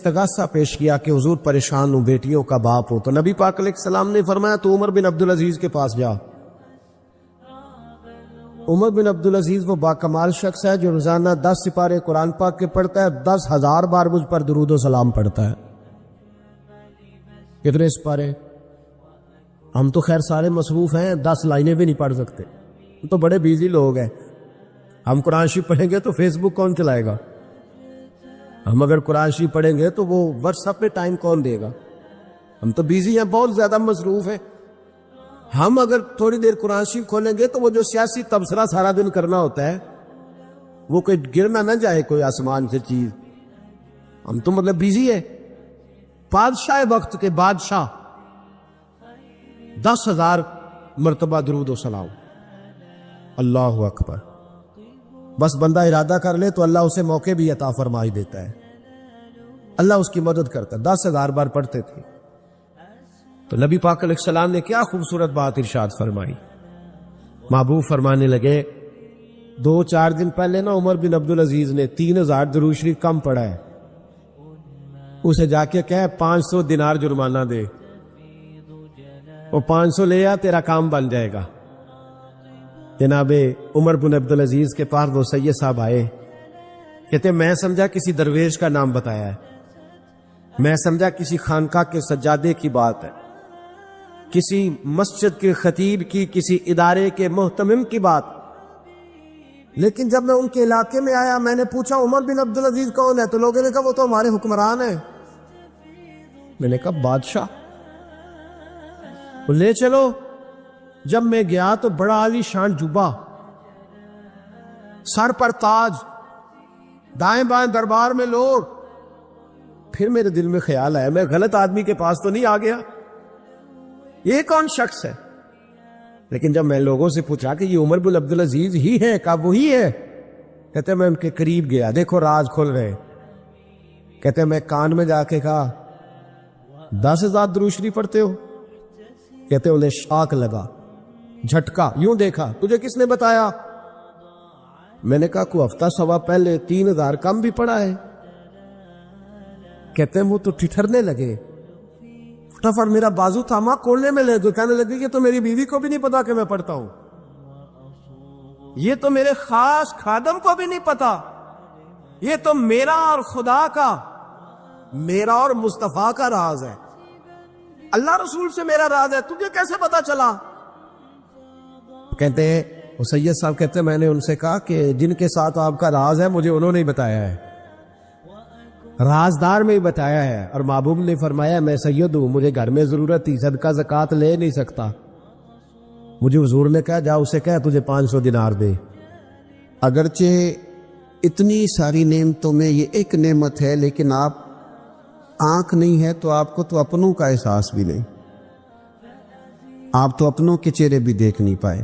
استغاثہ پیش کیا کہ حضور پریشان ہوں، بیٹیوں کا باپ ہو، تو نبی پاک علیہ السلام نے فرمایا تو عمر بن عبدالعزیز کے پاس جا۔ عمر بن عبدالعزیز وہ باکمال شخص ہے جو روزانہ 10 سپارے قرآن پاک کے پڑھتا ہے، 10,000 بار مجھ پر درود و سلام پڑھتا ہے۔ کتنے سپارے؟ ہم تو خیر سارے مصروف ہیں، 10 لائنیں بھی نہیں پڑھ سکتے، ہم تو بڑے بیزی لوگ ہیں۔ ہم قرآن شریف پڑھیں گے تو فیس بک کون چلائے گا؟ ہم اگر قرآن شریف پڑھیں گے تو وہ واٹس ایپ پہ ٹائم کون دے گا؟ ہم تو بیزی ہیں، بہت زیادہ مصروف ہیں۔ ہم اگر تھوڑی دیر قرآن شریف کھولیں گے تو وہ جو سیاسی تبصرہ سارا دن کرنا ہوتا ہے وہ کوئی گرنا نہ جائے کوئی آسمان سے چیز۔ ہم تو مطلب بیزی ہے۔ بادشاہ وقت کے بادشاہ 10,000 مرتبہ درود و سلام، اللہ اکبر۔ بس بندہ ارادہ کر لے تو اللہ اسے موقع بھی عطا فرمائی دیتا ہے، اللہ اس کی مدد کرتا ہے۔ 10,000 بار پڑھتے تھے۔ تو نبی پاک علیہ السلام نے کیا خوبصورت بات ارشاد فرمائی۔ محبوب فرمانے لگے 2-4 دن پہلے نا عمر بن عبدالعزیز نے 3,000 درود شریف کم پڑھا ہے، اسے جا کے کہے 500 دینار جرمانہ دے، وہ 500 لے آ، تیرا کام بن جائے گا۔ جناب عمر بن عبدالعزیز کے پاس وہ سید صاحب آئے، کہتے میں سمجھا کسی درویش کا نام بتایا ہے، میں سمجھا کسی خانقاہ کے سجادے کی بات ہے، کسی مسجد کے خطیب کی، کسی ادارے کے محتمم کی بات۔ لیکن جب میں ان کے علاقے میں آیا، میں نے پوچھا عمر بن عبدالعزیز کون ہے، تو لوگوں نے کہا وہ تو ہمارے حکمران ہیں۔ میں نے کہا بادشاہ؟ وہ لے چلو۔ جب میں گیا تو بڑا عالی شان جوبہ، سر پر تاج، دائیں بائیں دربار میں لوگ۔ پھر میرے دل میں خیال آیا میں غلط آدمی کے پاس تو نہیں آ گیا، یہ کون شخص ہے؟ لیکن جب میں لوگوں سے پوچھا کہ یہ عمر بن عبدالعزیز ہی ہے، کہا وہی ہے۔ کہتے میں ان کے قریب گیا، دیکھو راز کھل رہے۔ کہتے میں کان میں جا کے کہا 10,000 درود شریف پڑھتے ہو؟ کہتے انہیں شاک لگا، جھٹکا، یوں دیکھا، تجھے کس نے بتایا؟ میں نے کہا کوئی ہفتہ سوا پہلے 3,000 کم بھی پڑھا ہے۔ کہتے ہیں وہ تو ٹھٹھرنے لگے، فٹافٹ میرا بازو تھاما، کھولنے میں لگے، کہنے لگے کہ تو میری بیوی کو بھی نہیں پتا کہ میں پڑھتا ہوں، یہ تو میرے خاص خادم کو بھی نہیں پتا، یہ تو میرا اور خدا کا، میرا اور مصطفیٰ کا راز ہے، اللہ رسول سے میرا راز ہے، تجھے کیسے پتا چلا؟ کہتے ہیں وہ سید صاحب کہتے ہیں میں نے ان سے کہا کہ جن کے ساتھ آپ کا راز ہے مجھے انہوں نے ہی بتایا ہے، رازدار میں ہی بتایا ہے، اور محبوب نے فرمایا میں سید ہوں، مجھے گھر میں ضرورت تھی، صدقہ زکوٰۃ لے نہیں سکتا، مجھے حضور نے کہا جا اسے کہا تجھے 500 دینار دے۔ اگرچہ اتنی ساری نعمتوں میں یہ ایک نعمت ہے، لیکن آپ آنکھ نہیں ہے تو آپ کو تو اپنوں کا احساس بھی نہیں، آپ تو اپنوں کے چہرے بھی دیکھ نہیں پائے۔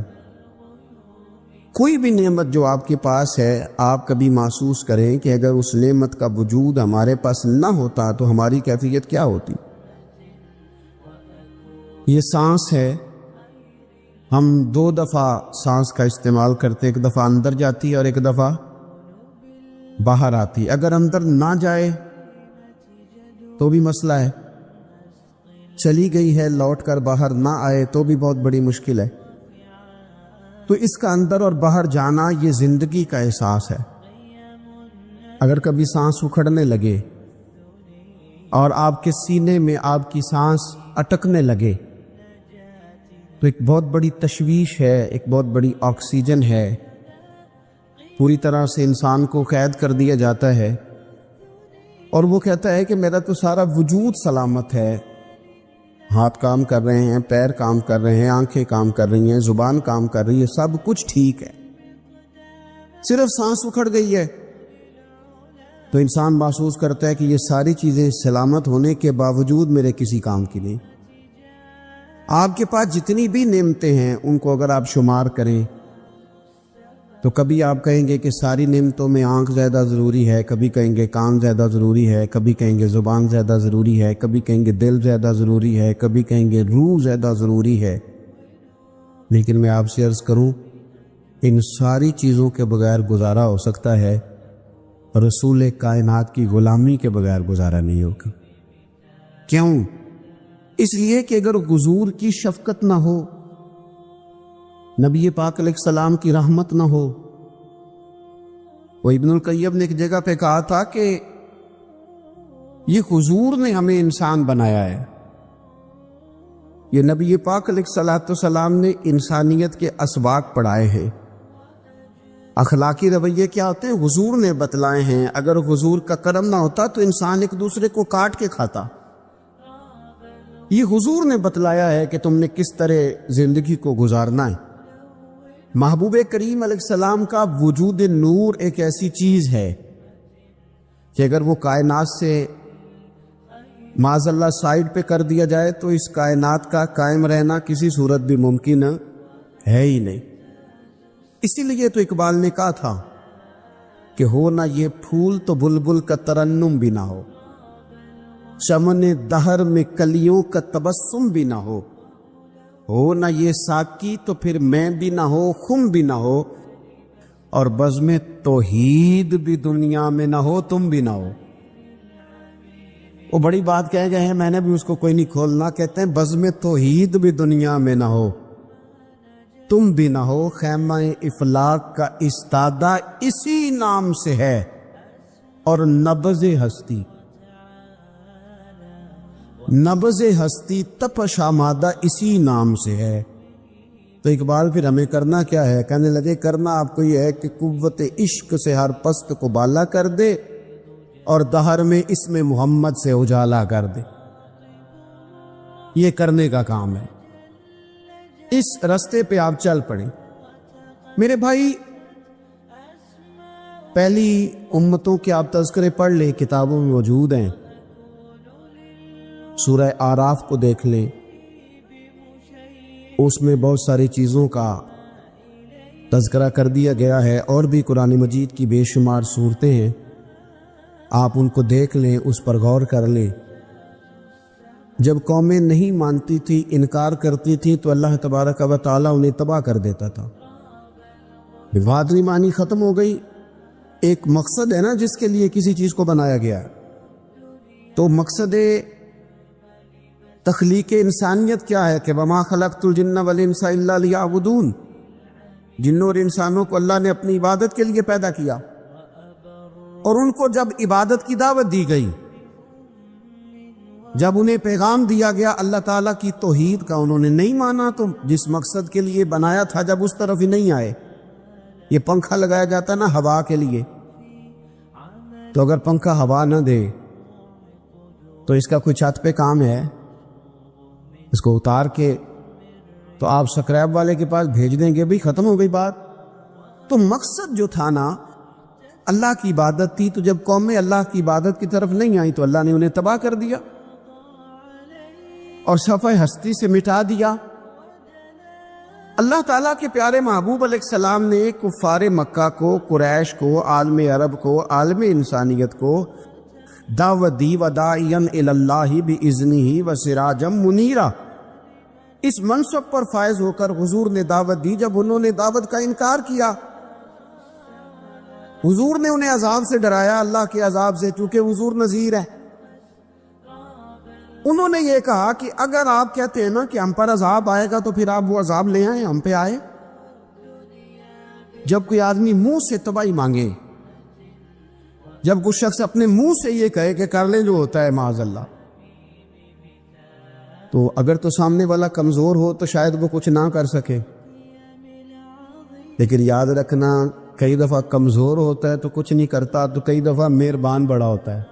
کوئی بھی نعمت جو آپ کے پاس ہے، آپ کبھی محسوس کریں کہ اگر اس نعمت کا وجود ہمارے پاس نہ ہوتا تو ہماری کیفیت کیا ہوتی۔ یہ سانس ہے، ہم 2 دفعہ سانس کا استعمال کرتے، ایک دفعہ اندر جاتی ہے اور ایک دفعہ باہر آتی۔ اگر اندر نہ جائے تو بھی مسئلہ ہے، چلی گئی ہے لوٹ کر باہر نہ آئے تو بھی بہت بڑی مشکل ہے۔ تو اس کا اندر اور باہر جانا یہ زندگی کا احساس ہے۔ اگر کبھی سانس اکھڑنے لگے اور آپ کے سینے میں آپ کی سانس اٹکنے لگے تو ایک بہت بڑی تشویش ہے، ایک بہت بڑی آکسیجن ہے، پوری طرح سے انسان کو قید کر دیا جاتا ہے، اور وہ کہتا ہے کہ میرا تو سارا وجود سلامت ہے، ہاتھ کام کر رہے ہیں، پیر کام کر رہے ہیں، آنکھیں کام کر رہی ہیں، زبان کام کر رہی ہے، سب کچھ ٹھیک ہے، صرف سانس اکھڑ گئی ہے۔ تو انسان محسوس کرتا ہے کہ یہ ساری چیزیں سلامت ہونے کے باوجود میرے کسی کام کی نہیں۔ آپ کے پاس جتنی بھی نعمتیں ہیں ان کو اگر آپ شمار کریں تو کبھی آپ کہیں گے کہ ساری نعمتوں میں آنکھ زیادہ ضروری ہے، کبھی کہیں گے کان زیادہ ضروری ہے، کبھی کہیں گے زبان زیادہ ضروری ہے، کبھی کہیں گے دل زیادہ ضروری ہے، کبھی کہیں گے روح زیادہ ضروری ہے۔ لیکن میں آپ سے عرض کروں ان ساری چیزوں کے بغیر گزارا ہو سکتا ہے، رسول کائنات کی غلامی کے بغیر گزارا نہیں ہوگا۔ کیوں؟ اس لیے کہ اگر حضور کی شفقت نہ ہو، نبی پاک علیہ السلام کی رحمت نہ ہو۔ وہ ابن القیم نے ایک جگہ پہ کہا تھا کہ یہ حضور نے ہمیں انسان بنایا ہے، یہ نبی پاک علیہ السلام نے انسانیت کے اسباق پڑھائے ہیں، اخلاقی رویے کیا ہوتے ہیں حضور نے بتلائے ہیں۔ اگر حضور کا کرم نہ ہوتا تو انسان ایک دوسرے کو کاٹ کے کھاتا۔ یہ حضور نے بتلایا ہے کہ تم نے کس طرح زندگی کو گزارنا ہے۔ محبوب کریم علیہ السلام کا وجود نور ایک ایسی چیز ہے کہ اگر وہ کائنات سے معاذ اللہ سائڈ پہ کر دیا جائے تو اس کائنات کا قائم رہنا کسی صورت بھی ممکن ہے ہی نہیں۔ اسی لیے تو اقبال نے کہا تھا کہ ہو نہ یہ پھول تو بلبل کا ترنم بھی نہ ہو، چمن دہر میں کلیوں کا تبسم بھی نہ ہو نہ یہ ساکی تو پھر میں بھی نہ ہو، خم بھی نہ ہو، اور بزم توحید بھی دنیا میں نہ ہو، تم بھی نہ ہو۔ وہ بڑی بات کہہ گئے ہیں، میں نے بھی اس کو کوئی نہیں کھولنا۔ کہتے ہیں بزم توحید بھی دنیا میں نہ ہو، تم بھی نہ ہو، خیمہ افلاق کا استادہ اسی نام سے ہے، اور نبض ہستی تپش آمادہ اسی نام سے ہے۔ تو اقبال پھر ہمیں کرنا کیا ہے؟ کہنے لگے کرنا آپ کو یہ ہے کہ قوت عشق سے ہر پست کو بالا کر دے اور دہر میں اسم محمد سے اجالا کر دے۔ یہ کرنے کا کام ہے، اس رستے پہ آپ چل پڑیں۔ میرے بھائی، پہلی امتوں کے آپ تذکرے پڑھ لیں، کتابوں میں موجود ہیں، سورہ آراف کو دیکھ لیں، اس میں بہت ساری چیزوں کا تذکرہ کر دیا گیا ہے، اور بھی قرآن مجید کی بے شمار صورتیں ہیں، آپ ان کو دیکھ لیں، اس پر غور کر لیں۔ جب قومیں نہیں مانتی تھی، انکار کرتی تھی، تو اللہ تبارک و تعالیٰ انہیں تباہ کر دیتا تھا۔ بہادری مانی ختم ہو گئی۔ ایک مقصد ہے نا جس کے لیے کسی چیز کو بنایا گیا ہے، تو مقصد تخلیق انسانیت کیا ہے کہ وما خلقت الجن والانس الا لیعبدون، جنوں اور انسانوں کو اللہ نے اپنی عبادت کے لیے پیدا کیا، اور ان کو جب عبادت کی دعوت دی گئی، جب انہیں پیغام دیا گیا اللہ تعالیٰ کی توحید کا، انہوں نے نہیں مانا، تو جس مقصد کے لیے بنایا تھا جب اس طرف ہی نہیں آئے۔ یہ پنکھا لگایا جاتا نا ہوا کے لیے، تو اگر پنکھا ہوا نہ دے تو اس کا کوئی چھت پہ کام ہے؟ اس کو اتار کے تو آپ سکریب والے کے پاس بھیج دیں گے، بھی ختم ہو گئی بات۔ تو مقصد جو تھا نا اللہ کی عبادت تھی، تو جب قومیں اللہ کی عبادت کی طرف نہیں آئیں تو اللہ نے انہیں تباہ کر دیا اور صفحہ ہستی سے مٹا دیا۔ اللہ تعالیٰ کے پیارے محبوب علیہ السلام نے کفار مکہ کو، قریش کو، عالم عرب کو، عالم انسانیت کو دعوت دی، وداعیا الی اللہ باذنہ وسراجا منیرا۔ اس منصب پر فائز ہو کر حضور نے دعوت دی۔ جب انہوں نے دعوت کا انکار کیا، حضور نے انہیں عذاب سے ڈرایا، اللہ کے عذاب سے، چونکہ حضور نذیر ہے۔ انہوں نے یہ کہا کہ اگر آپ کہتے ہیں نا کہ ہم پر عذاب آئے گا تو پھر آپ وہ عذاب لے آئیں، ہم پہ آئے۔ جب کوئی آدمی منہ سے تباہی مانگے، جب کوئی شخص اپنے منہ سے یہ کہے کہ کر لیں جو ہوتا ہے معاذ اللہ، تو اگر تو سامنے والا کمزور ہو تو شاید وہ کچھ نہ کر سکے، لیکن یاد رکھنا کئی دفعہ کمزور ہوتا ہے تو کچھ نہیں کرتا، تو کئی دفعہ مہربان بڑا ہوتا ہے،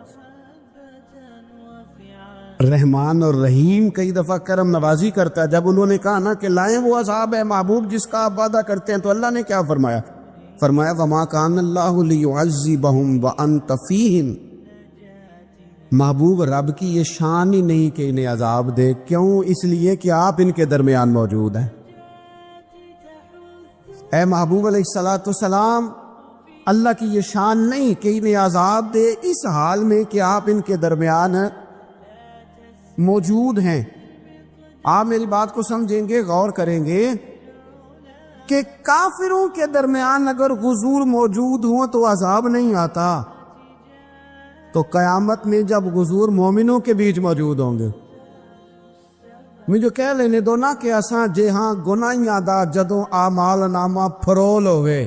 رحمان اور رحیم کئی دفعہ کرم نوازی کرتا ہے۔ جب انہوں نے کہا نا کہ لائیں وہ عذاب ہے محبوب جس کا آپ وعدہ کرتے ہیں، تو اللہ نے کیا فرمایا؟ فرمایا وما کان اللہ لیعذبہم وانت فیہم۔ محبوب رب کی یہ شان ہی نہیں کہ انہیں عذاب دے، کیوں؟ اس لیے کہ آپ ان کے درمیان موجود ہیں۔ اے محبوب علیہ الصلوۃ والسلام، اللہ کی یہ شان نہیں کہ انہیں عذاب دے اس حال میں کہ آپ ان کے درمیان موجود ہیں۔ آپ میری بات کو سمجھیں گے، غور کریں گے کہ کافروں کے درمیان اگر حضور موجود ہوں تو عذاب نہیں آتا، تو قیامت میں جب حضور مومنوں کے بیچ موجود ہوں گے، مجھے کہہ لینے دو نا کہ اساں جے ہاں گناہیاں دا جدوں اعمال نامہ پھرول ہوئے،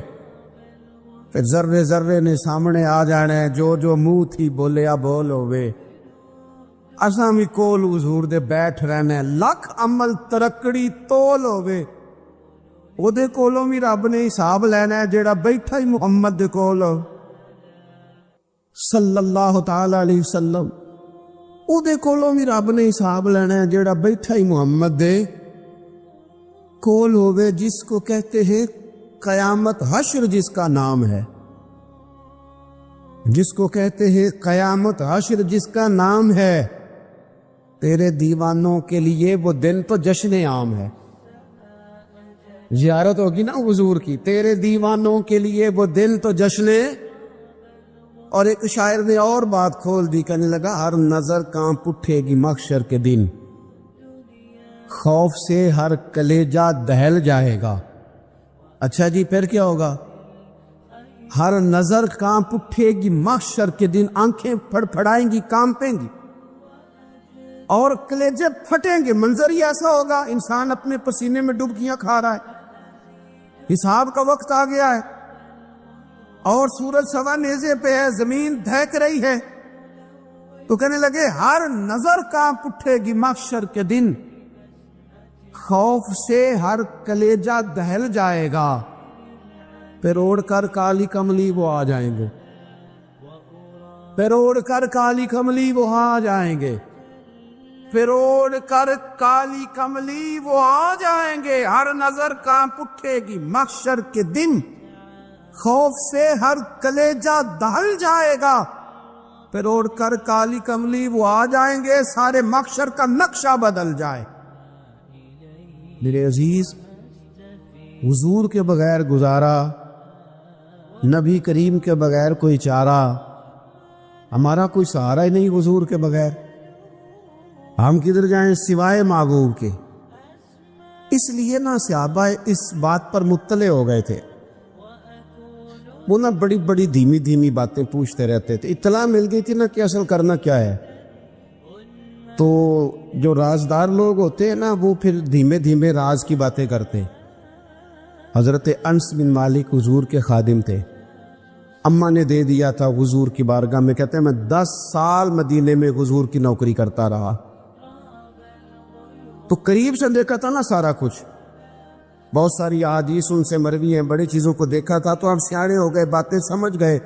پھر ذرے ذرے نے سامنے آ جانا ہے، جو جو منہ تھی بولیا بول ہوئے، اساں بھی کول حضور دے بیٹھ رہنا ہے، لکھ عمل ترکڑی تول ہوئے، او دے کولوں بھی رب نے حساب لینا ہے جیڑا بیٹھا ہی محمد دے کول ہو صلی اللہ تعالی علیہ وسلم، او دے کولوں بھی رب نے حساب لینا ہے جیڑا بیٹھا ہی محمد دے کول ہوئے، جس کو کہتے ہیں قیامت حشر، جس کا نام ہے، جس کو کہتے ہیں قیامت حشر، جس کا نام ہے۔ تیرے دیوانوں کے لیے وہ دن تو جشن عام ہے، زیارت ہوگی نا حضور کی، تیرے دیوانوں کے لیے وہ دن تو جشن۔ اور ایک شاعر نے اور بات کھول دی، کہنے لگا ہر نظر کانپ اٹھے گی محشر کے دن، خوف سے ہر کلیجہ دہل جائے گا۔ اچھا جی پھر کیا ہوگا؟ ہر نظر کانپ اٹھے گی محشر کے دن، آنکھیں پھڑ پھڑائیں گی، کانپیں گی اور کلیجے پھٹیں گے۔ منظر ہی ایسا ہوگا، انسان اپنے پسینے میں ڈبکیاں کھا رہا ہے، حساب کا وقت آ گیا ہے اور سورج سوا نیزے پہ ہے، زمین دھیک رہی ہے، تو کہنے لگے ہر نظر کانپ اٹھے گی محشر کے دن، خوف سے ہر کلیجہ دہل جائے گا، پھر اوڑھ کر کالی کملی وہ آ جائیں گے، پھر اوڑھ کر کالی کملی وہ آ جائیں گے، پھر اوڑھ کر کالی کملی وہ آ جائیں گے، ہر نظر کانپ اٹھے گی محشر کے دن، خوف سے ہر کلیجہ دہل جائے گا، پھر اوڑھ کر کالی کملی وہ آ جائیں گے، سارے محشر کا نقشہ بدل جائے۔ میرے عزیز، حضور کے بغیر گزارا، نبی کریم کے بغیر کوئی چارہ، ہمارا کوئی سہارا ہی نہیں حضور کے بغیر، ہم کدھر جائیں سوائے محبوب کے۔ اس لیے نا صحابہ اس بات پر مطلع ہو گئے تھے، وہ نا بڑی بڑی دھیمی دھیمی باتیں پوچھتے رہتے تھے، اطلاع مل گئی تھی نا کہ اصل کرنا کیا ہے۔ تو جو رازدار لوگ ہوتے ہیں نا، وہ پھر دھیمے دھیمے راز کی باتیں کرتے۔ حضرت انس بن مالک حضور کے خادم تھے، اماں نے دے دیا تھا حضور کی بارگاہ میں، کہتے ہیں میں 10 سال مدینے میں حضور کی نوکری کرتا رہا، تو قریب سے دیکھا تھا نا سارا کچھ، بہت ساری احادیث ان سے مروی ہیں، بڑی چیزوں کو دیکھا تھا، تو ہم سیاڑے ہو گئے، باتیں سمجھ گئے،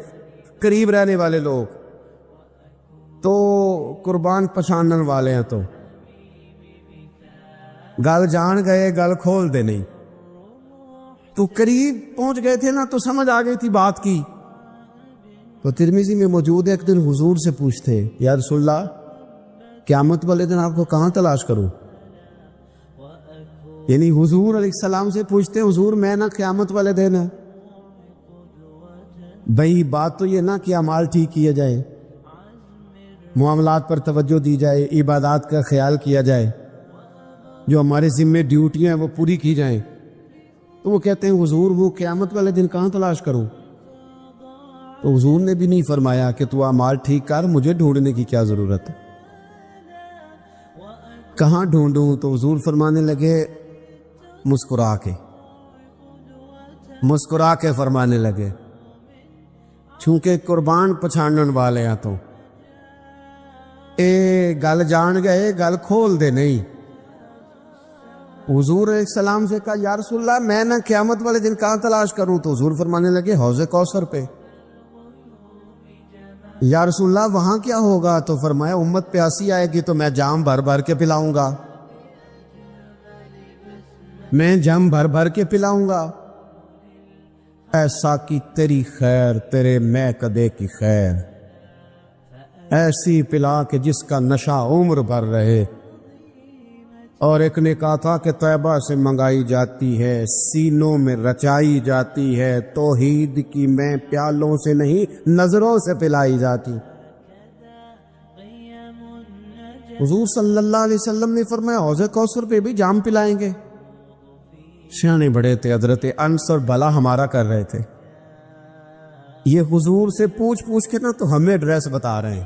قریب رہنے والے لوگ تو قربان پچھانن والے ہیں، تو گل جان گئے، گل کھول دے نہیں، تو قریب پہنچ گئے تھے نا، تو سمجھ آ گئی تھی بات کی۔ تو ترمذی میں موجود ہے، ایک دن حضور سے پوچھتے، یا رسول اللہ قیامت والے دن آپ کو کہاں تلاش کروں؟ یعنی حضور علیہ السلام سے پوچھتے، حضور میں نا قیامت والے دن ہے، بھئی بات تو یہ نا کہ اعمال ٹھیک کیے جائے، معاملات پر توجہ دی جائے، عبادات کا خیال کیا جائے، جو ہمارے ذمے ڈیوٹیاں ہیں وہ پوری کی جائیں۔ تو وہ کہتے ہیں حضور وہ قیامت والے دن کہاں تلاش کروں؟ تو حضور نے بھی نہیں فرمایا کہ تو اعمال ٹھیک کر، مجھے ڈھونڈنے کی کیا ضرورت ہے، کہاں ڈھونڈوں؟ تو حضور فرمانے لگے مسکرا کے فرمانے لگے، چونکہ قربان پچھانن والے ہیں، تو اے گل جان گئے، گل کھول دے نہیں۔ حضور علیہ السلام سے کہا یا رسول اللہ میں نہ قیامت والے دن کہاں تلاش کروں؟ تو حضور فرمانے لگے حوض کوثر پہ۔ یا رسول اللہ وہاں کیا ہوگا؟ تو فرمایا امت پیاسی آئے گی تو میں جام بھر بھر کے پلاؤں گا، میں جام بھر بھر کے پلاؤں گا۔ ایسا کی تیری خیر تیرے میں کدے کی خیر، ایسی پلا کہ جس کا نشہ عمر بھر رہے۔ اور ایک نے کہا تھا کہ طیبہ سے منگائی جاتی ہے، سینوں میں رچائی جاتی ہے، توحید کی میں پیالوں سے نہیں نظروں سے پلائی جاتی۔ حضور صلی اللہ علیہ وسلم نے فرمایا حوض کوثر پہ بھی جام پلائیں گے۔ سیانے بڑے تھے، حضرت انس اور بلا ہمارا کر رہے تھے، یہ حضور سے پوچھ پوچھ کے نا تو ہمیں ایڈریس بتا رہے ہیں۔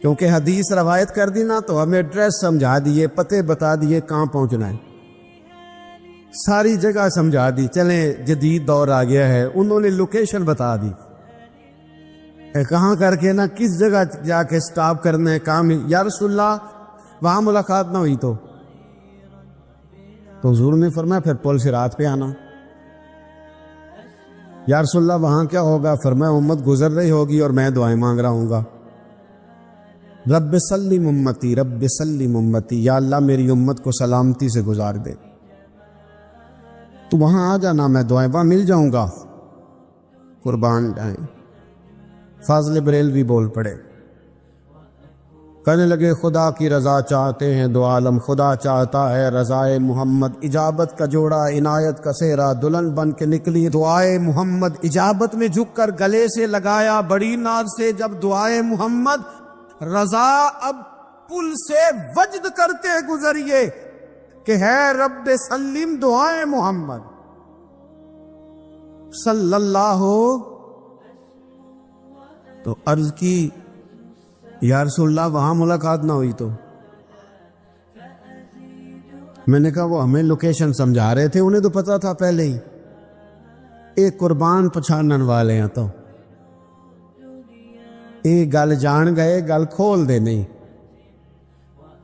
کیونکہ حدیث روایت کر دی نا تو ہمیں ایڈریس سمجھا دیے، پتے بتا دیے کہاں پہنچنا ہے، ساری جگہ سمجھا دی۔ چلیں جدید دور آ گیا ہے، انہوں نے لوکیشن بتا دی کہاں کر کے نا کس جگہ جا کے سٹاپ کرنا ہے کام۔ یا رسول اللہ وہاں ملاقات نہ ہوئی تو حضور نے فرمایا پھر پل صراط پہ آنا۔ یا رسول اللہ وہاں کیا ہوگا؟ فرمایا امت گزر رہی ہوگی اور میں دعائیں مانگ رہا ہوں گا، رب سلم امتی، رب سلم امتی، یا اللہ میری امت کو سلامتی سے گزار دے۔ تو وہاں آ جانا، میں دعائیں وہاں مل جاؤں گا، قربان جائیں۔ فاضل بریلوی بول پڑے، کہنے لگے خدا کی رضا چاہتے ہیں دو عالم، خدا چاہتا ہے رضائے محمد، اجابت کا جوڑا عنایت کا سہرا، دلہن بن کے نکلی دعائے محمد، اجابت میں جھک کر گلے سے لگایا بڑی ناز سے جب دعائے محمد، رضا اب پل سے وجد کرتے گزریے کہ ہے رب سلم دعائے محمد صلی اللہ۔ تو عرض کی یا رسول اللہ وہاں ملاقات نہ ہوئی تو؟ میں نے کہا وہ ہمیں لوکیشن سمجھا رہے تھے، انہیں تو پتا تھا پہلے ہی، ایک قربان پچھانن والے ہیں تو ایک گل جان گئے گل کھول دے نہیں۔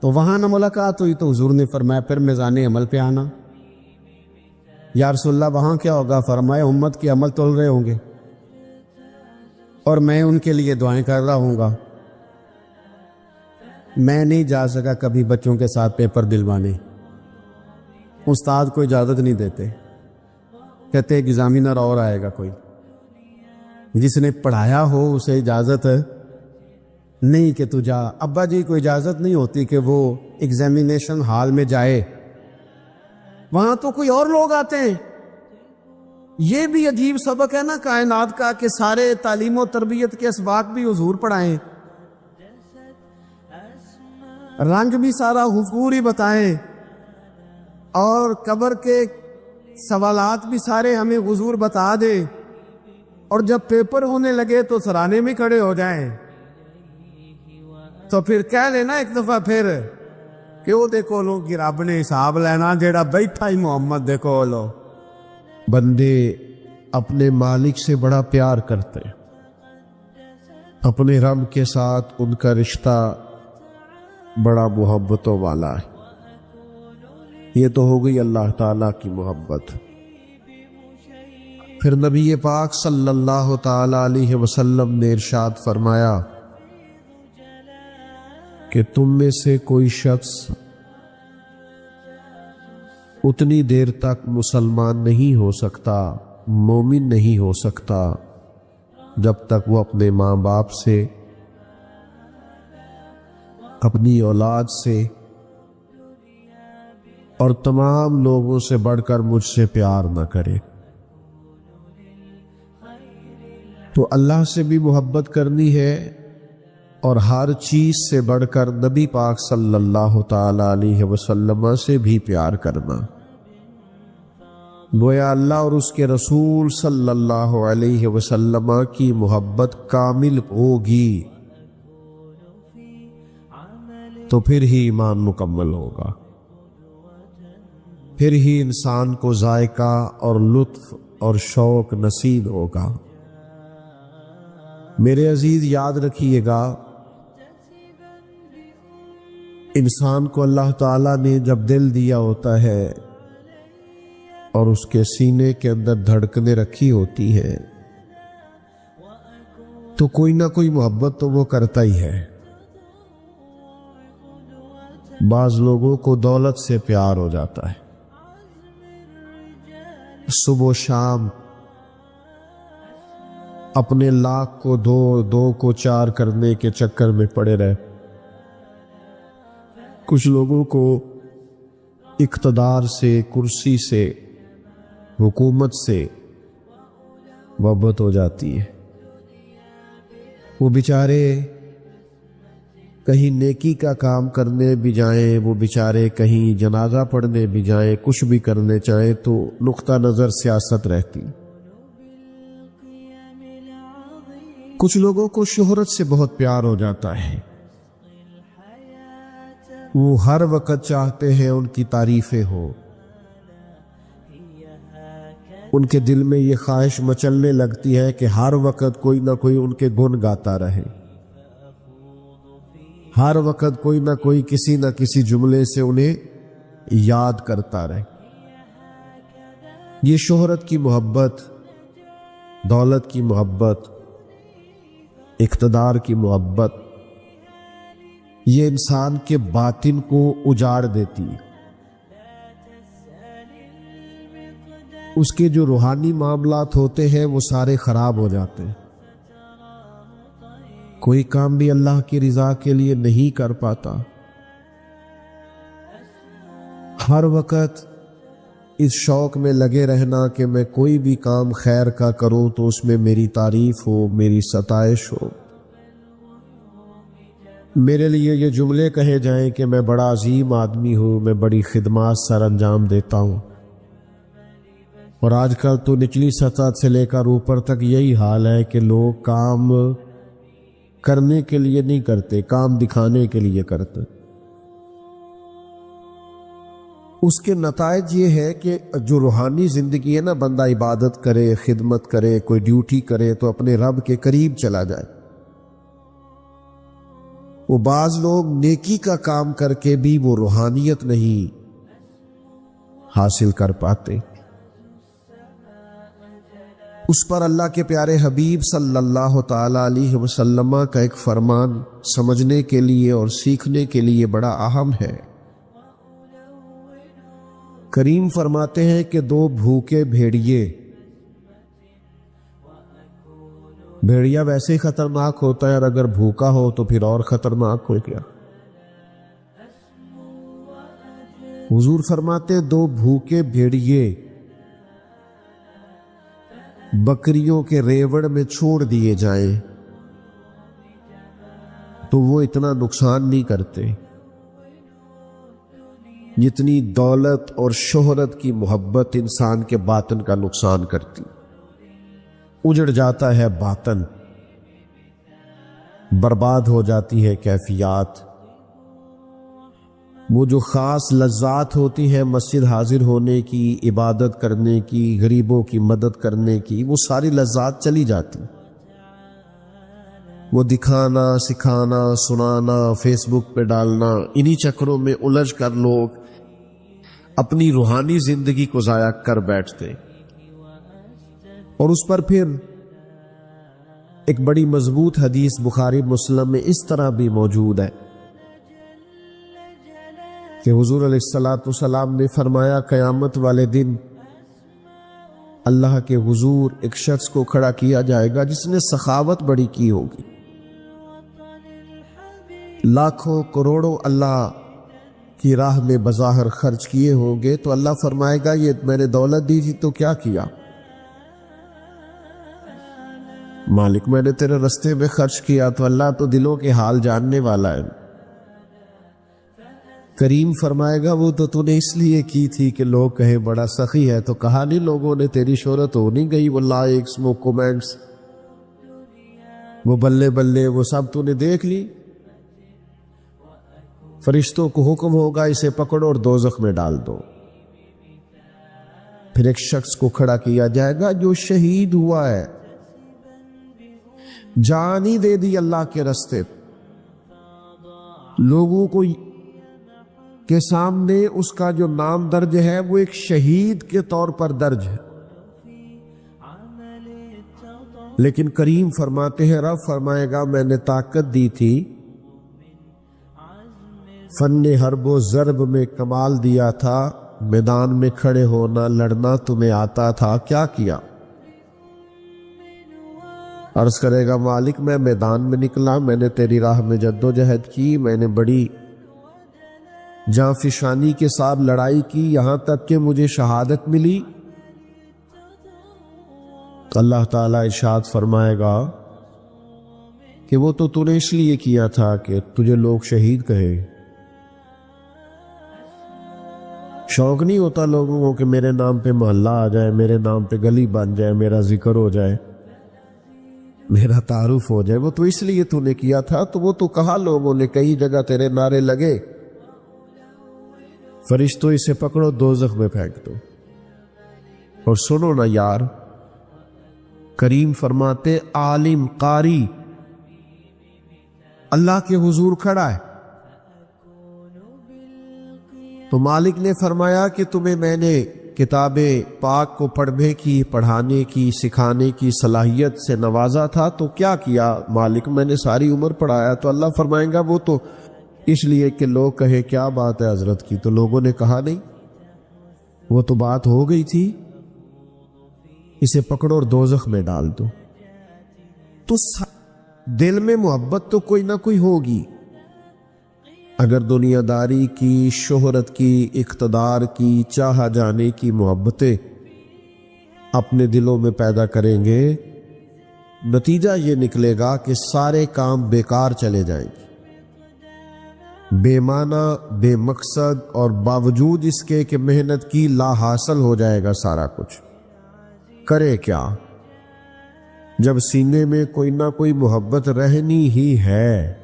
تو وہاں نہ ملاقات ہوئی تو حضور نے فرمایا پھر میزان عمل پہ آنا۔ یا رسول اللہ وہاں کیا ہوگا؟ فرمایا امت کے عمل تول رہے ہوں گے اور میں ان کے لیے دعائیں کر رہا ہوں گا۔ میں نہیں جا سکا کبھی بچوں کے ساتھ پیپر دلوانے، استاد کو اجازت نہیں دیتے، کہتے ایگزامینر اور آئے گا کوئی، جس نے پڑھایا ہو اسے اجازت نہیں کہ تو جا۔ ابا جی کو اجازت نہیں ہوتی کہ وہ ایگزامینیشن ہال میں جائے، وہاں تو کوئی اور لوگ آتے ہیں۔ یہ بھی عجیب سبق ہے نا کائنات کا کہ سارے تعلیم و تربیت کے اسباق بھی حضور پڑھائیں، رنگ بھی سارا حضور ہی بتائیں، اور قبر کے سوالات بھی سارے ہمیں حضور بتا دے، اور جب پیپر ہونے لگے تو سرانے میں کھڑے ہو جائیں تو پھر کہہ لینا ایک دفعہ پھر کہ وہ دیکھو لو کہ رب نے حساب لینا جیڑا بیٹھا ہی محمد دیکھو لو۔ بندے اپنے مالک سے بڑا پیار کرتے ہیں، اپنے رب کے ساتھ ان کا رشتہ بڑا محبتوں والا ہے۔ یہ تو ہو گئی اللہ تعالیٰ کی محبت۔ پھر نبی پاک صلی اللہ تعالی علیہ وسلم نے ارشاد فرمایا کہ تم میں سے کوئی شخص اتنی دیر تک مسلمان نہیں ہو سکتا، مومن نہیں ہو سکتا، جب تک وہ اپنے ماں باپ سے، اپنی اولاد سے اور تمام لوگوں سے بڑھ کر مجھ سے پیار نہ کرے۔ تو اللہ سے بھی محبت کرنی ہے اور ہر چیز سے بڑھ کر نبی پاک صلی اللہ تعالی علیہ وسلم سے بھی پیار کرنا۔ گویا اللہ اور اس کے رسول صلی اللہ علیہ وسلم کی محبت کامل ہوگی تو پھر ہی ایمان مکمل ہوگا، پھر ہی انسان کو ذائقہ اور لطف اور شوق نصیب ہوگا۔ میرے عزیز یاد رکھیے گا، انسان کو اللہ تعالیٰ نے جب دل دیا ہوتا ہے اور اس کے سینے کے اندر دھڑکنیں رکھی ہوتی ہیں تو کوئی نہ کوئی محبت تو وہ کرتا ہی ہے۔ بعض لوگوں کو دولت سے پیار ہو جاتا ہے، صبح و شام اپنے لاکھ کو دو کو چار کرنے کے چکر میں پڑے رہے۔ کچھ لوگوں کو اقتدار سے، کرسی سے، حکومت سے محبت ہو جاتی ہے۔ وہ بیچارے کہیں نیکی کا کام کرنے بھی جائیں، وہ بیچارے کہیں جنازہ پڑھنے بھی جائیں، کچھ بھی کرنے چاہیں تو نقطہ نظر سیاست رہتی۔ کچھ لوگوں کو شہرت سے بہت پیار ہو جاتا ہے، وہ ہر وقت چاہتے ہیں ان کی تعریفیں ہو، ان کے دل میں یہ خواہش مچلنے لگتی ہے کہ ہر وقت کوئی نہ کوئی ان کے گن گاتا رہے، ہر وقت کوئی نہ کوئی کسی نہ کسی جملے سے انہیں یاد کرتا رہے۔ یہ شہرت کی محبت، دولت کی محبت، اقتدار کی محبت، یہ انسان کے باطن کو اجاڑ دیتی ہے۔ اس کے جو روحانی معاملات ہوتے ہیں وہ سارے خراب ہو جاتے ہیں، کوئی کام بھی اللہ کی رضا کے لیے نہیں کر پاتا، ہر وقت اس شوق میں لگے رہنا کہ میں کوئی بھی کام خیر کا کروں تو اس میں میری تعریف ہو، میری ستائش ہو، میرے لیے یہ جملے کہے جائیں کہ میں بڑا عظیم آدمی ہوں، میں بڑی خدمات سر انجام دیتا ہوں۔ اور آج کل تو نچلی سطح سے لے کر اوپر تک یہی حال ہے کہ لوگ کام کرنے کے لیے نہیں کرتے، کام دکھانے کے لیے کرتے۔ اس کے نتائج یہ ہے کہ جو روحانی زندگی ہے نا، بندہ عبادت کرے، خدمت کرے، کوئی ڈیوٹی کرے تو اپنے رب کے قریب چلا جائے۔ وہ بعض لوگ نیکی کا کام کر کے بھی وہ روحانیت نہیں حاصل کر پاتے۔ اس پر اللہ کے پیارے حبیب صلی اللہ تعالی علیہ وسلم کا ایک فرمان سمجھنے کے لیے اور سیکھنے کے لیے بڑا اہم ہے۔ کریم فرماتے ہیں کہ دو بھوکے بھیڑیا ویسے ہی خطرناک ہوتا ہے، اور اگر بھوکا ہو تو پھر اور خطرناک ہو گیا۔ حضور فرماتے دو بھوکے بھیڑیے بکریوں کے ریوڑ میں چھوڑ دیے جائیں تو وہ اتنا نقصان نہیں کرتے جتنی دولت اور شہرت کی محبت انسان کے باطن کا نقصان کرتی۔ اجڑ جاتا ہے باطن، برباد ہو جاتی ہے کیفیات، وہ جو خاص لذات ہوتی ہیں مسجد حاضر ہونے کی، عبادت کرنے کی، غریبوں کی مدد کرنے کی، وہ ساری لذات چلی جاتی۔ وہ دکھانا، سکھانا، سنانا، فیس بک پہ ڈالنا، انہی چکروں میں الجھ کر لوگ اپنی روحانی زندگی کو ضائع کر بیٹھتے۔ اور اس پر پھر ایک بڑی مضبوط حدیث بخاری مسلم میں اس طرح بھی موجود ہے کہ حضور علیہ الصلوۃ والسلام نے فرمایا قیامت والے دن اللہ کے حضور ایک شخص کو کھڑا کیا جائے گا جس نے سخاوت بڑی کی ہوگی، لاکھوں کروڑوں اللہ کی راہ میں بظاہر خرچ کیے ہوں گے، تو اللہ فرمائے گا یہ میں نے دولت دی تھی تو کیا کیا؟ مالک میں نے تیرے رستے میں خرچ کیا۔ تو اللہ تو دلوں کے حال جاننے والا ہے۔ کریم فرمائے گا وہ تو نے اس لیے کی تھی کہ لوگ کہیں بڑا سخی ہے، تو کہا نہیں لوگوں نے تیری شہرت ہو نہیں گئی، وہ لائکس، وہ کومنٹس، وہ بلے بلے، وہ سب تو نے دیکھ لی۔ فرشتوں کو حکم ہوگا اسے پکڑو اور دوزخ میں ڈال دو۔ پھر ایک شخص کو کھڑا کیا جائے گا جو شہید ہوا ہے، جان ہی دے دی اللہ کے راستے، لوگوں کو کے سامنے اس کا جو نام درج ہے وہ ایک شہید کے طور پر درج ہے۔ لیکن کریم فرماتے ہیں، رب فرمائے گا میں نے طاقت دی تھی، فن حرب و ضرب میں کمال دیا تھا، میدان میں کھڑے ہونا لڑنا تمہیں آتا تھا، کیا کیا؟ عرض کرے گا مالک میں میدان میں نکلا، میں نے تیری راہ میں جد و جہد کی، میں نے بڑی جاں فشانی کے ساتھ لڑائی کی، یہاں تک کہ مجھے شہادت ملی۔ تو اللہ تعالیٰ ارشاد فرمائے گا کہ وہ تو نے اس لیے کیا تھا کہ تجھے لوگ شہید کہے۔ شوق نہیں ہوتا لوگوں کو کہ میرے نام پہ محلہ آ جائے، میرے نام پہ گلی بن جائے، میرا ذکر ہو جائے، میرا تعارف ہو جائے۔ وہ تو اس لیے تو نے کیا تھا، تو وہ تو کہا لوگوں نے، کئی جگہ تیرے نعرے لگے، فرشتوں اسے پکڑو دوزخ میں پھینک دو۔ اور سنو نا یار، کریم فرماتے عالم قاری اللہ کے حضور کھڑا ہے، تو مالک نے فرمایا کہ تمہیں میں نے کتاب پاک کو پڑھنے کی، پڑھانے کی، سکھانے کی صلاحیت سے نوازا تھا، تو کیا کیا مالک؟ میں نے ساری عمر پڑھایا۔ تو اللہ فرمائیں گا وہ تو اس لیے کہ لوگ کہے کیا بات ہے حضرت کی، تو لوگوں نے کہا نہیں، وہ تو بات ہو گئی تھی، اسے پکڑو اور دوزخ میں ڈال دو۔ تو دل میں محبت تو کوئی نہ کوئی ہوگی، اگر دنیا داری کی، شہرت کی، اقتدار کی، چاہا جانے کی محبتیں اپنے دلوں میں پیدا کریں گے، نتیجہ یہ نکلے گا کہ سارے کام بیکار چلے جائیں گے، بے معنی، بے مقصد، اور باوجود اس کے کہ محنت کی لا حاصل ہو جائے گا سارا کچھ۔ کرے کیا؟ جب سینے میں کوئی نہ کوئی محبت رہنی ہی ہے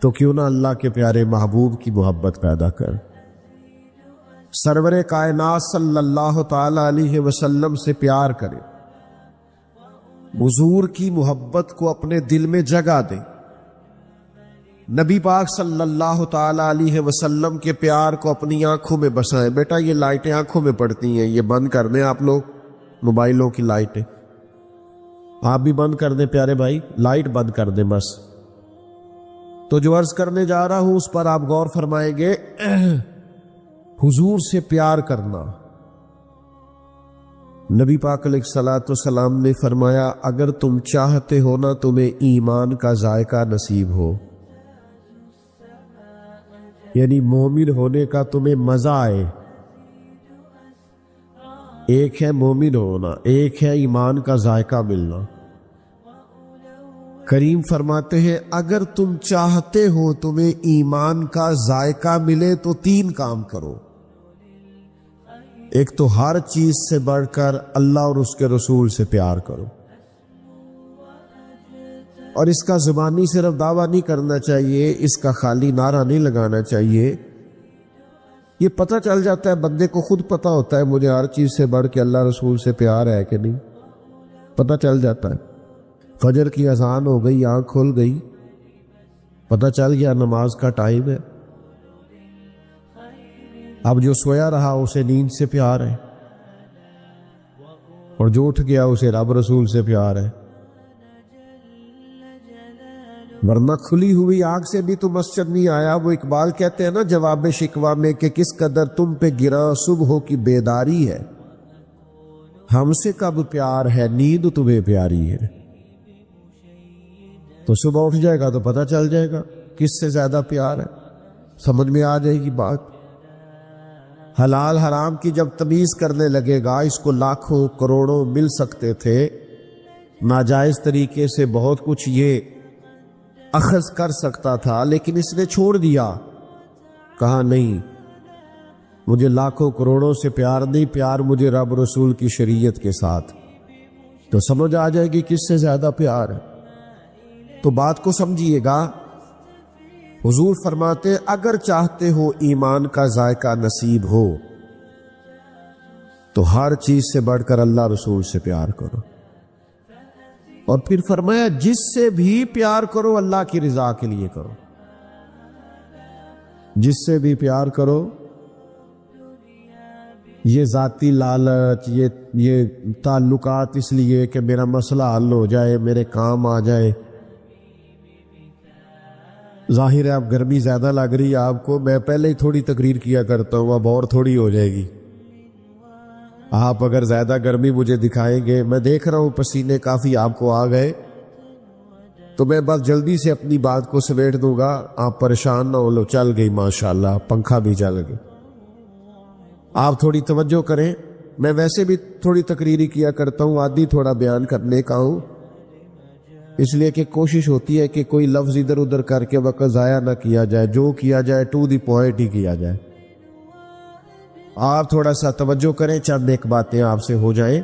تو کیوں نہ اللہ کے پیارے محبوب کی محبت پیدا کر۔ سرور کائنات صلی اللہ تعالی علیہ وسلم سے پیار کرے، حضور کی محبت کو اپنے دل میں جگہ دے، نبی پاک صلی اللہ تعالی علیہ وسلم کے پیار کو اپنی آنکھوں میں بسائیں۔ بیٹا یہ لائٹیں آنکھوں میں پڑتی ہیں، یہ بند کر دیں آپ لوگ، موبائلوں کی لائٹیں آپ بھی بند کر دیں پیارے بھائی، لائٹ بند کر دیں بس۔ تو جو عرض کرنے جا رہا ہوں اس پر آپ غور فرمائیں گے، حضور سے پیار کرنا۔ نبی پاک علیہ الصلوۃ والسلام نے فرمایا اگر تم چاہتے ہو نا تمہیں ایمان کا ذائقہ نصیب ہو، یعنی مومن ہونے کا تمہیں مزہ آئے، ایک ہے مومن ہونا، ایک ہے ایمان کا ذائقہ ملنا۔ کریم فرماتے ہیں اگر تم چاہتے ہو تمہیں ایمان کا ذائقہ ملے تو 3 کام کرو۔ ایک تو ہر چیز سے بڑھ کر اللہ اور اس کے رسول سے پیار کرو، اور اس کا زبانی صرف دعویٰ نہیں کرنا چاہیے، اس کا خالی نعرہ نہیں لگانا چاہیے، یہ پتہ چل جاتا ہے بندے کو، خود پتہ ہوتا ہے مجھے ہر چیز سے بڑھ کے اللہ رسول سے پیار ہے کہ نہیں، پتہ چل جاتا ہے۔ فجر کی اذان ہو گئی، آنکھ کھل گئی، پتہ چل گیا نماز کا ٹائم ہے، اب جو سویا رہا اسے نیند سے پیار ہے، اور جو اٹھ گیا اسے رب رسول سے پیار ہے، ورنہ کھلی ہوئی آنکھ سے بھی تو مسجد نہیں آیا۔ وہ اقبال کہتے ہیں نا جواب شکوہ میں کہ کس قدر تم پہ گرا صبح کی بیداری ہے، ہم سے کب پیار ہے نیند تمہیں پیاری ہے۔ تو صبح اٹھ جائے گا تو پتہ چل جائے گا کس سے زیادہ پیار ہے، سمجھ میں آ جائے گی بات۔ حلال حرام کی جب تمیز کرنے لگے گا، اس کو لاکھوں کروڑوں مل سکتے تھے، ناجائز طریقے سے بہت کچھ یہ اخذ کر سکتا تھا، لیکن اس نے چھوڑ دیا، کہا نہیں مجھے لاکھوں کروڑوں سے پیار نہیں، پیار مجھے رب رسول کی شریعت کے ساتھ۔ تو سمجھ آ جائے گی کس سے زیادہ پیار ہے۔ تو بات کو سمجھیے گا، حضور فرماتے اگر چاہتے ہو ایمان کا ذائقہ نصیب ہو تو ہر چیز سے بڑھ کر اللہ رسول سے پیار کرو، اور پھر فرمایا جس سے بھی پیار کرو اللہ کی رضا کے لیے کرو، جس سے بھی پیار کرو، یہ ذاتی لالچ، یہ تعلقات اس لیے کہ میرا مسئلہ حل ہو جائے، میرے کام آ جائے۔ ظاہر ہے اب گرمی زیادہ لگ رہی ہے آپ کو، میں پہلے ہی تھوڑی تقریر کیا کرتا ہوں، اب اور تھوڑی ہو جائے گی۔ آپ اگر زیادہ گرمی مجھے دکھائیں گے، میں دیکھ رہا ہوں پسینے کافی آپ کو آ گئے، تو میں بس جلدی سے اپنی بات کو سمیٹ دوں گا، آپ پریشان نہ ہو لو، چل گئی ماشاءاللہ، پنکھا بھی چل گئی۔ آپ تھوڑی توجہ کریں، میں ویسے بھی تھوڑی تقریری کیا کرتا ہوں، عادی تھوڑا بیان کرنے کا ہوں، اس لیے کہ کوشش ہوتی ہے کہ کوئی لفظ ادھر ادھر کر کے وقت ضائع نہ کیا جائے، جو کیا جائے ٹو دی پوائنٹ ہی کیا جائے۔ آپ تھوڑا سا توجہ کریں، چند ایک باتیں آپ سے ہو جائیں۔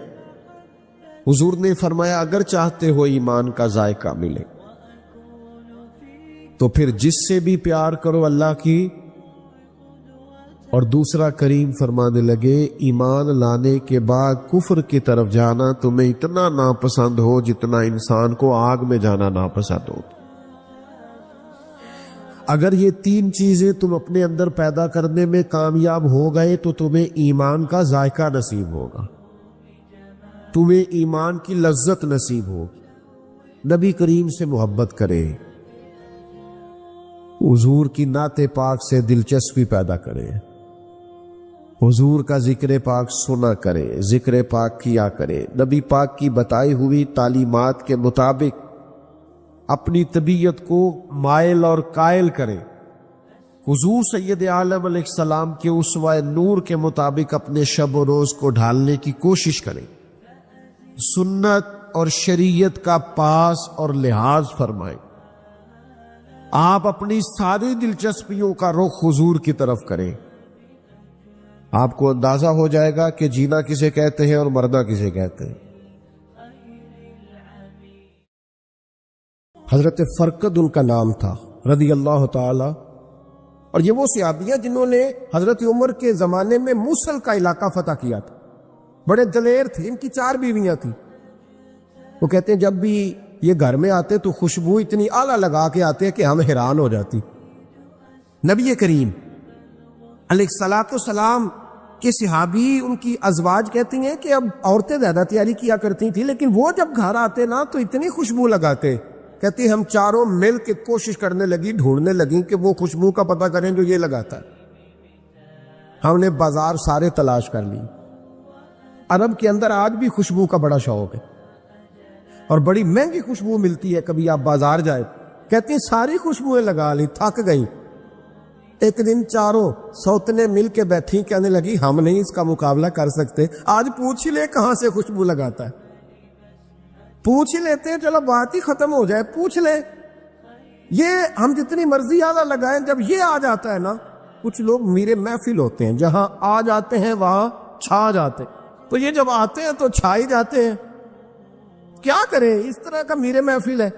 حضور نے فرمایا اگر چاہتے ہو ایمان کا ذائقہ ملے تو پھر جس سے بھی پیار کرو اللہ کی اور دوسرا کریم فرمانے لگے ایمان لانے کے بعد کفر کی طرف جانا تمہیں اتنا ناپسند ہو جتنا انسان کو آگ میں جانا ناپسند ہو۔ اگر یہ تین چیزیں تم اپنے اندر پیدا کرنے میں کامیاب ہو گئے تو تمہیں ایمان کا ذائقہ نصیب ہوگا، تمہیں ایمان کی لذت نصیب ہوگی۔ نبی کریم سے محبت کرے، حضور کی نعت پاک سے دلچسپی پیدا کرے، حضور کا ذکر پاک سنا کرے، ذکر پاک کیا کرے، نبی پاک کی بتائی ہوئی تعلیمات کے مطابق اپنی طبیعت کو مائل اور قائل کرے، حضور سید عالم علیہ السلام کے اسوہ نور کے مطابق اپنے شب و روز کو ڈھالنے کی کوشش کرے، سنت اور شریعت کا پاس اور لحاظ فرمائے، آپ اپنی ساری دلچسپیوں کا رخ حضور کی طرف کریں۔ آپ کو اندازہ ہو جائے گا کہ جینا کسے کہتے ہیں اور مرنا کسے کہتے ہیں۔ حضرت فرقد ان کا نام تھا رضی اللہ تعالی، اور یہ وہ صحابیہ جنہوں نے حضرت عمر کے زمانے میں موصل کا علاقہ فتح کیا تھا، بڑے دلیر تھے، ان کی 4 بیویاں تھیں۔ وہ کہتے ہیں جب بھی یہ گھر میں آتے تو خوشبو اتنی اعلیٰ لگا کے آتے کہ ہم حیران ہو جاتی۔ نبی کریم علیہ الصلاۃ والسلام کے صحابی ان کی ازواج کہتی ہیں کہ اب عورتیں زیادہ تیاری کیا کرتی تھیں، لیکن وہ جب گھر آتے نا تو اتنی خوشبو لگاتے، کہتی ہم چاروں مل کے کوشش کرنے لگی، ڈھونڈنے لگی کہ وہ خوشبو کا پتہ کریں جو یہ لگاتا ہے۔ ہم نے بازار سارے تلاش کر لی۔ عرب کے اندر آج بھی خوشبو کا بڑا شوق ہے اور بڑی مہنگی خوشبو ملتی ہے، کبھی آپ بازار جائے، کہتی ہیں ساری خوشبوئیں لگا لی، تھک گئی۔ ایک دن چاروں سوتنے مل کے بیٹھی، کہنے لگی ہم نہیں اس کا مقابلہ کر سکتے، آج پوچھ ہی لے کہاں سے خوشبو لگاتا ہے، پوچھ ہی لیتے ہیں، چلو بات ہی ختم ہو جائے، پوچھ لیں۔ یہ ہم جتنی مرضی آدھا لگائیں، جب یہ آ جاتا ہے نا، کچھ لوگ میرے محفل ہوتے ہیں، جہاں آ جاتے ہیں وہاں چھا جاتے، تو یہ جب آتے ہیں تو چھا ہی جاتے ہیں۔ کیا کریں، اس طرح کا میرے محفل ہے۔